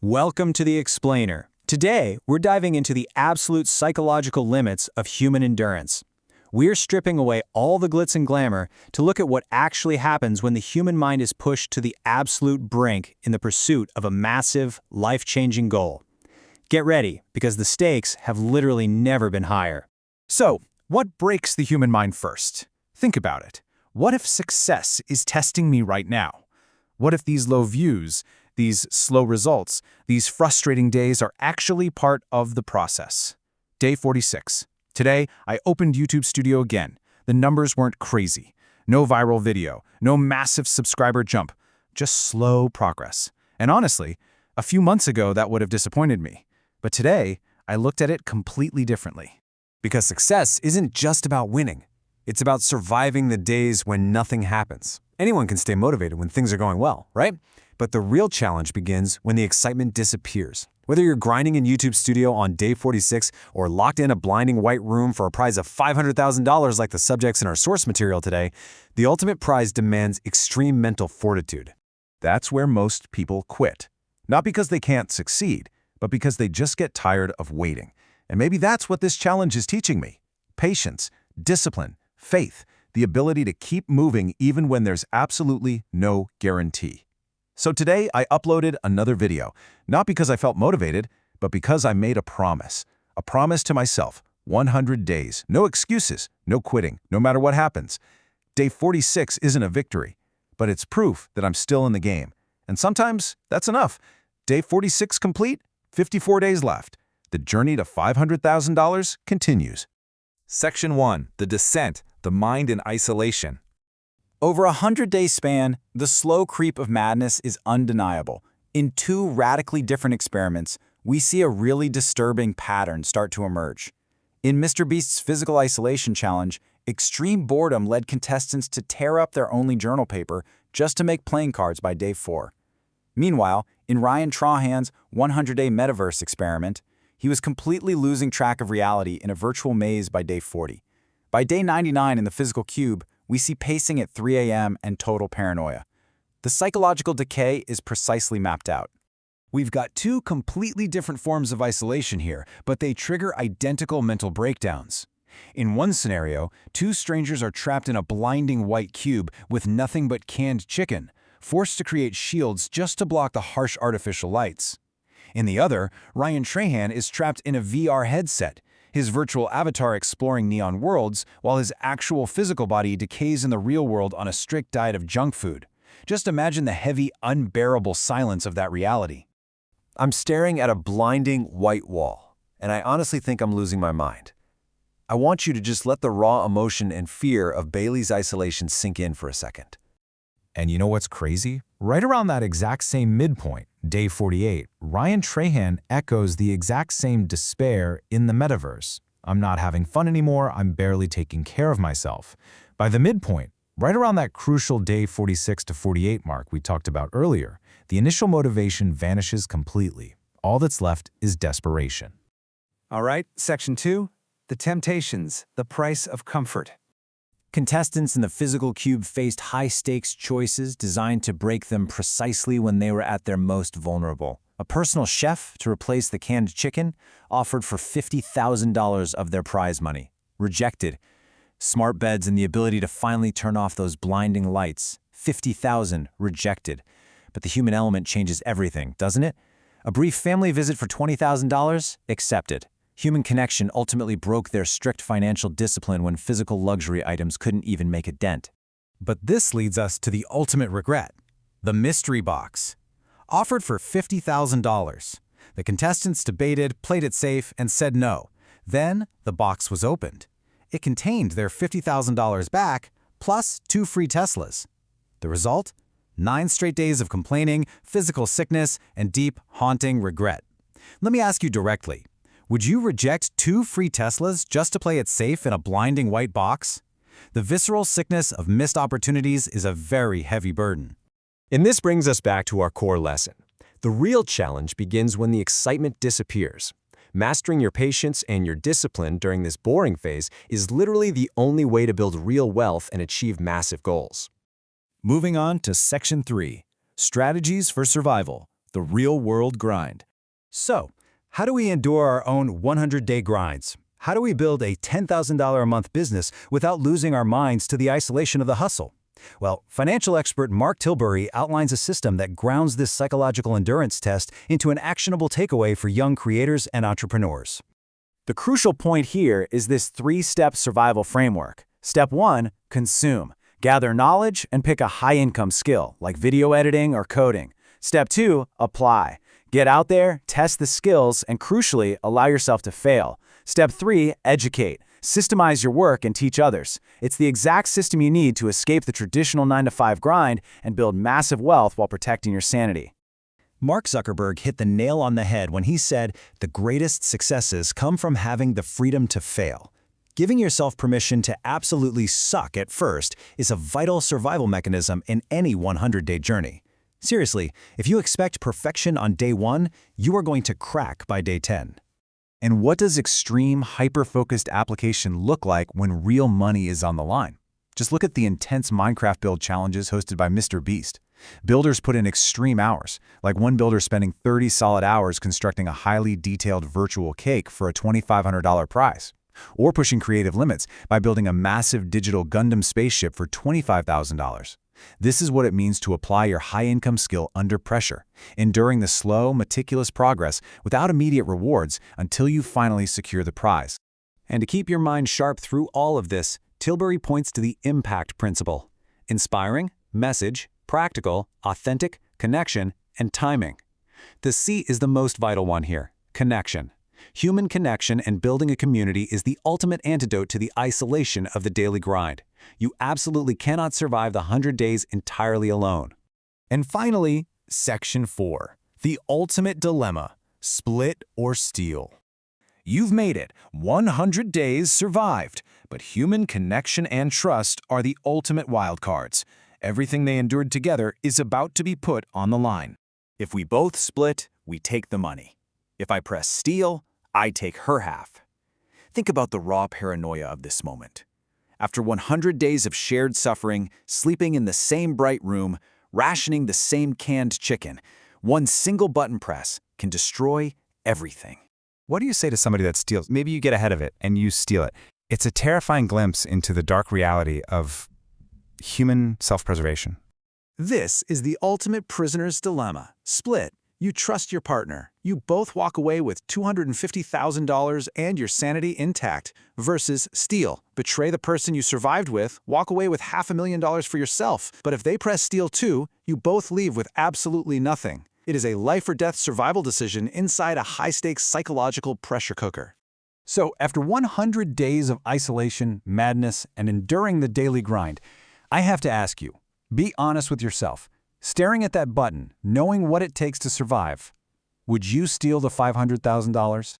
Welcome to The Explainer. Today, we're diving into the absolute psychological limits of human endurance. We're stripping away all the glitz and glamour to look at what actually happens when the human mind is pushed to the absolute brink in the pursuit of a massive, life-changing goal. Get ready, because the stakes have literally never been higher. So, what breaks the human mind first? Think about it. What if success is testing me right now? What if these low views, these slow results, these frustrating days are actually part of the process? Day 46. Today, I opened YouTube Studio again. The numbers weren't crazy. No viral video, no massive subscriber jump, just slow progress. And honestly, a few months ago that would have disappointed me. But today, I looked at it completely differently. Because success isn't just about winning. It's about surviving the days when nothing happens. Anyone can stay motivated when things are going well, right? But the real challenge begins when the excitement disappears. Whether you're grinding in YouTube Studio on day 46 or locked in a blinding white room for a prize of $500,000 like the subjects in our source material today, the ultimate prize demands extreme mental fortitude. That's where most people quit. Not because they can't succeed, but because they just get tired of waiting. And maybe that's what this challenge is teaching me. Patience, discipline, faith, the ability to keep moving even when there's absolutely no guarantee. So today I uploaded another video, not because I felt motivated, but because I made a promise. A promise to myself, 100 days, no excuses, no quitting, no matter what happens. Day 46 isn't a victory, but it's proof that I'm still in the game. And sometimes that's enough. Day 46 complete, 54 days left. The journey to $500,000 continues. Section 1. The Descent, the Mind in Isolation. Over a 100-day span, the slow creep of madness is undeniable. In two radically different experiments, we see a really disturbing pattern start to emerge. In MrBeast's Physical Isolation Challenge, extreme boredom led contestants to tear up their only journal paper just to make playing cards by day 4. Meanwhile, in Ryan Trahan's 100-day metaverse experiment, he was completely losing track of reality in a virtual maze by day 40. By day 99 in the physical cube, we see pacing at 3 a.m. and total paranoia. The psychological decay is precisely mapped out. We've got two completely different forms of isolation here, but they trigger identical mental breakdowns. In one scenario, two strangers are trapped in a blinding white cube with nothing but canned chicken, forced to create shields just to block the harsh artificial lights. In the other, Ryan Trahan is trapped in a VR headset, his virtual avatar exploring neon worlds, while his actual physical body decays in the real world on a strict diet of junk food. Just imagine the heavy, unbearable silence of that reality. I'm staring at a blinding white wall, and I honestly think I'm losing my mind. I want you to just let the raw emotion and fear of Bailey's isolation sink in for a second. And you know what's crazy? Right around that exact same midpoint, day 48, Ryan Trahan echoes the exact same despair in the metaverse. I'm not having fun anymore, I'm barely taking care of myself. By the midpoint, right around that crucial day 46 to 48 mark we talked about earlier, the initial motivation vanishes completely. All that's left is desperation. All right, Section 2, the temptations, the price of comfort. Contestants in the physical cube faced high-stakes choices designed to break them precisely when they were at their most vulnerable. A personal chef to replace the canned chicken offered for $50,000 of their prize money. Rejected. Smart beds and the ability to finally turn off those blinding lights. $50,000 rejected. But the human element changes everything, doesn't it? A brief family visit for $20,000? Accepted. Human connection ultimately broke their strict financial discipline when physical luxury items couldn't even make a dent. But this leads us to the ultimate regret, the mystery box. Offered for $50,000. The contestants debated, played it safe, and said no. Then the box was opened. It contained their $50,000 back, plus 2 free Teslas. The result? 9 straight days of complaining, physical sickness, and deep, haunting regret. Let me ask you directly. Would you reject 2 free Teslas just to play it safe in a blinding white box? The visceral sickness of missed opportunities is a very heavy burden. And this brings us back to our core lesson. The real challenge begins when the excitement disappears. Mastering your patience and your discipline during this boring phase is literally the only way to build real wealth and achieve massive goals. Moving on to Section 3, Strategies for Survival, the real-world grind. So, how do we endure our own 100-day grinds? How do we build a $10,000 a month business without losing our minds to the isolation of the hustle? Well, financial expert Mark Tilbury outlines a system that grounds this psychological endurance test into an actionable takeaway for young creators and entrepreneurs. The crucial point here is this three-step survival framework. Step 1, consume. Gather knowledge and pick a high-income skill, like video editing or coding. Step 2, apply. Get out there, test the skills, and crucially, allow yourself to fail. Step 3, educate. Systemize your work and teach others. It's the exact system you need to escape the traditional 9-to-5 grind and build massive wealth while protecting your sanity. Mark Zuckerberg hit the nail on the head when he said the greatest successes come from having the freedom to fail. Giving yourself permission to absolutely suck at first is a vital survival mechanism in any 100-day journey. Seriously, if you expect perfection on day 1, you are going to crack by day 10. And what does extreme, hyper-focused application look like when real money is on the line? Just look at the intense Minecraft build challenges hosted by Mr. Beast. Builders put in extreme hours, like one builder spending 30 solid hours constructing a highly detailed virtual cake for a $2,500 prize, or pushing creative limits by building a massive digital Gundam spaceship for $25,000. This is what it means to apply your high-income skill under pressure, enduring the slow, meticulous progress without immediate rewards until you finally secure the prize. And to keep your mind sharp through all of this, Tilbury points to the impact principle: inspiring, message, practical, authentic, connection, and timing. The C is the most vital one here: connection. Human connection and building a community is the ultimate antidote to the isolation of the daily grind. You absolutely cannot survive the 100 days entirely alone. And finally, Section 4, the ultimate dilemma: split or steal. You've made it. 100 days survived. But human connection and trust are the ultimate wildcards. Everything they endured together is about to be put on the line. If we both split, we take the money. If I press steal, I take her half. Think about the raw paranoia of this moment. After 100 days of shared suffering, sleeping in the same bright room, rationing the same canned chicken, one single button press can destroy everything. What do you say to somebody that steals? Maybe you get ahead of it and you steal it. It's a terrifying glimpse into the dark reality of human self-preservation. This is the ultimate prisoner's dilemma. Split. You trust your partner. You both walk away with $250,000 and your sanity intact. Versus steal. Betray the person you survived with, walk away with $500,000 for yourself. But if they press steal too, you both leave with absolutely nothing. It is a life-or-death survival decision inside a high-stakes psychological pressure cooker. So, after 100 days of isolation, madness, and enduring the daily grind, I have to ask you, be honest with yourself. Staring at that button, knowing what it takes to survive, would you steal the $500,000?